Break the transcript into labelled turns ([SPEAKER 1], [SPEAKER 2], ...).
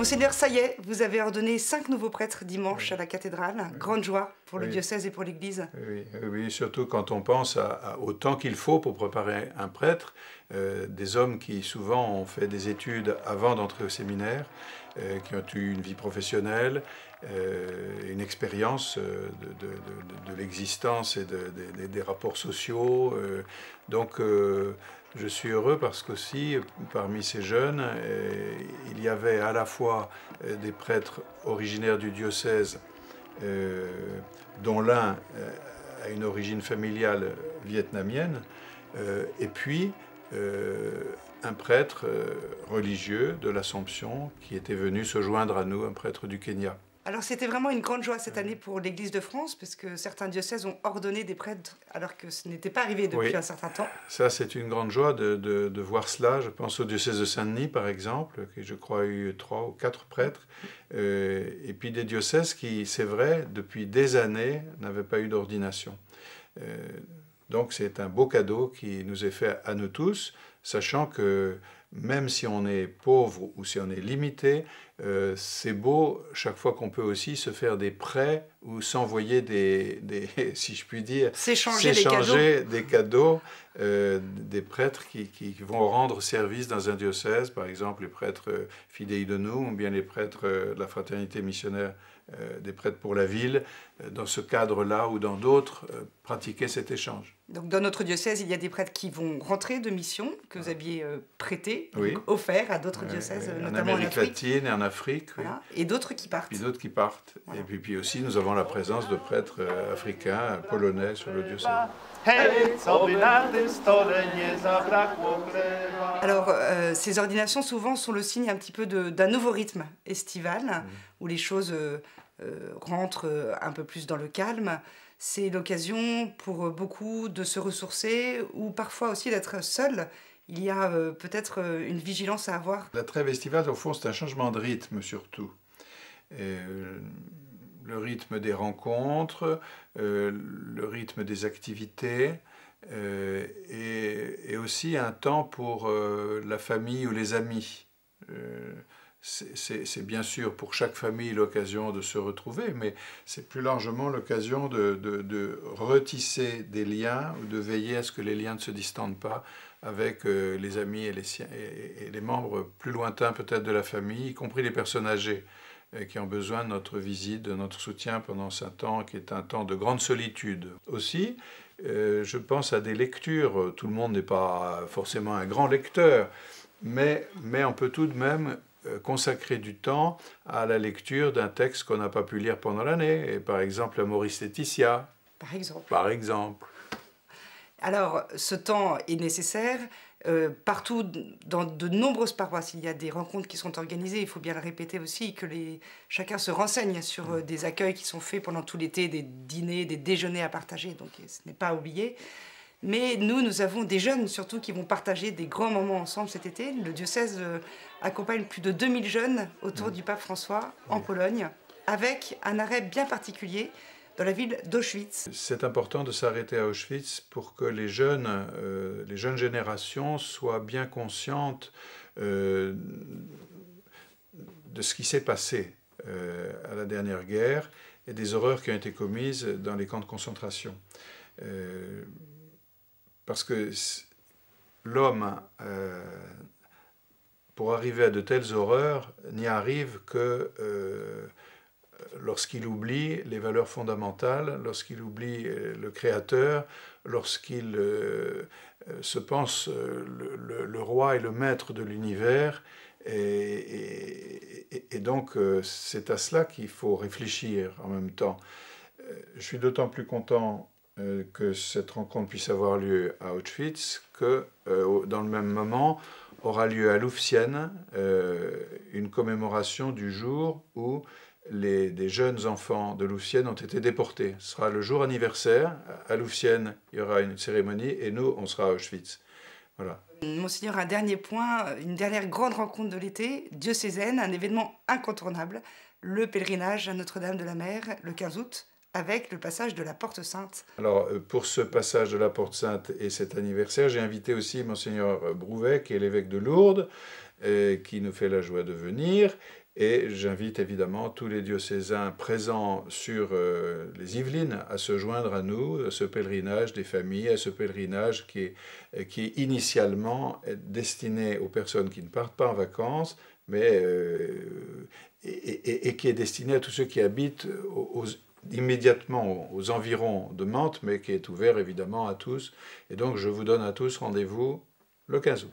[SPEAKER 1] Monseigneur, ça y est, vous avez ordonné 5 nouveaux prêtres dimanche à la cathédrale. Grande joie pour le diocèse et pour l'Église.
[SPEAKER 2] Oui, surtout quand on pense au temps qu'il faut pour préparer un prêtre. Des hommes qui souvent ont fait des études avant d'entrer au séminaire, qui ont eu une vie professionnelle, une expérience de l'existence et des rapports sociaux. Donc je suis heureux parce qu'aussi, parmi ces jeunes, il y avait à la fois des prêtres originaires du diocèse, dont l'un a une origine familiale vietnamienne, et puis un prêtre religieux de l'Assomption qui était venu se joindre à nous, un prêtre du Kenya.
[SPEAKER 1] Alors c'était vraiment une grande joie cette année pour l'Église de France, parce que certains diocèses ont ordonné des prêtres alors que ce n'était pas arrivé depuis un certain temps.
[SPEAKER 2] Ça c'est une grande joie de voir cela. Je pense au diocèse de Saint-Denis par exemple, qui je crois a eu 3 ou 4 prêtres, et puis des diocèses qui, c'est vrai, depuis des années n'avaient pas eu d'ordination. Donc c'est un beau cadeau qui nous est fait à nous tous, sachant que même si on est pauvre ou si on est limité, c'est beau chaque fois qu'on peut aussi se faire des prêts ou s'envoyer si je puis dire,
[SPEAKER 1] s'échanger
[SPEAKER 2] des cadeaux, des prêtres qui vont rendre service dans un diocèse, par exemple les prêtres Fidei Donum ou bien les prêtres de la fraternité missionnaire des prêtres pour la ville, dans ce cadre-là ou dans d'autres, pratiquer cet échange.
[SPEAKER 1] Donc dans notre diocèse, il y a des prêtres qui vont rentrer de mission, que vous aviez prêté, offert à d'autres diocèses, notamment en
[SPEAKER 2] Amérique latine et en Afrique.
[SPEAKER 1] Voilà. Et d'autres qui partent.
[SPEAKER 2] Puis d'autres qui partent. Voilà. Et puis aussi, nous avons la présence de prêtres africains, polonais sur le diocèse.
[SPEAKER 1] Alors, ces ordinations, souvent, sont le signe un petit peu d'un nouveau rythme estival, où les choses rentrent un peu plus dans le calme. C'est l'occasion pour beaucoup de se ressourcer, ou parfois aussi d'être seul. Il y a peut-être une vigilance à avoir.
[SPEAKER 2] La trêve estivale, au fond, c'est un changement de rythme, surtout. Le rythme des rencontres, le rythme des activités, et aussi un temps pour la famille ou les amis. C'est bien sûr pour chaque famille l'occasion de se retrouver, mais c'est plus largement l'occasion de retisser des liens ou de veiller à ce que les liens ne se distendent pas avec les amis et les membres plus lointains peut-être de la famille, y compris les personnes âgées qui ont besoin de notre visite, de notre soutien pendant ce temps qui est un temps de grande solitude. Aussi, je pense à des lectures. Tout le monde n'est pas forcément un grand lecteur, mais on peut tout de même consacrer du temps à la lecture d'un texte qu'on n'a pas pu lire pendant l'année, et par exemple à Maurice Laetitia. Par exemple.
[SPEAKER 1] Alors, ce temps est nécessaire. Partout, dans de nombreuses paroisses, il y a des rencontres qui sont organisées. Il faut bien le répéter aussi, que chacun se renseigne sur des accueils qui sont faits pendant tout l'été, des dîners, des déjeuners à partager, donc ce n'est pas à oublier. Mais nous avons des jeunes surtout qui vont partager des grands moments ensemble cet été. Le diocèse accompagne plus de 2000 jeunes autour du pape François en Pologne, avec un arrêt bien particulier dans la ville d'Auschwitz.
[SPEAKER 2] C'est important de s'arrêter à Auschwitz pour que les jeunes générations soient bien conscientes de ce qui s'est passé à la dernière guerre et des horreurs qui ont été commises dans les camps de concentration. Parce que l'homme, pour arriver à de telles horreurs, n'y arrive que lorsqu'il oublie les valeurs fondamentales, lorsqu'il oublie le Créateur, lorsqu'il se pense le roi et le maître de l'univers. Et donc, c'est à cela qu'il faut réfléchir en même temps. Je suis d'autant plus content que cette rencontre puisse avoir lieu à Auschwitz, que dans le même moment aura lieu à Louvciennes une commémoration du jour où des jeunes enfants de Louvciennes ont été déportés. Ce sera le jour anniversaire. À Louvciennes, il y aura une cérémonie et nous, on sera à Auschwitz. Voilà.
[SPEAKER 1] Monseigneur, un dernier point, une dernière grande rencontre de l'été, diocésaine, un événement incontournable, le pèlerinage à Notre-Dame de la Mer, le 15 août, avec le passage de la Porte Sainte.
[SPEAKER 2] Alors, pour ce passage de la Porte Sainte et cet anniversaire, j'ai invité aussi Monseigneur Brouvet, qui est l'évêque de Lourdes, qui nous fait la joie de venir. Et j'invite évidemment tous les diocésains présents sur les Yvelines à se joindre à nous, à ce pèlerinage des familles, à ce pèlerinage qui est initialement destiné aux personnes qui ne partent pas en vacances, mais, et qui est destiné à tous ceux qui habitent immédiatement aux environs de Mantes, mais qui est ouvert évidemment à tous. Et donc je vous donne à tous rendez-vous le 15 août.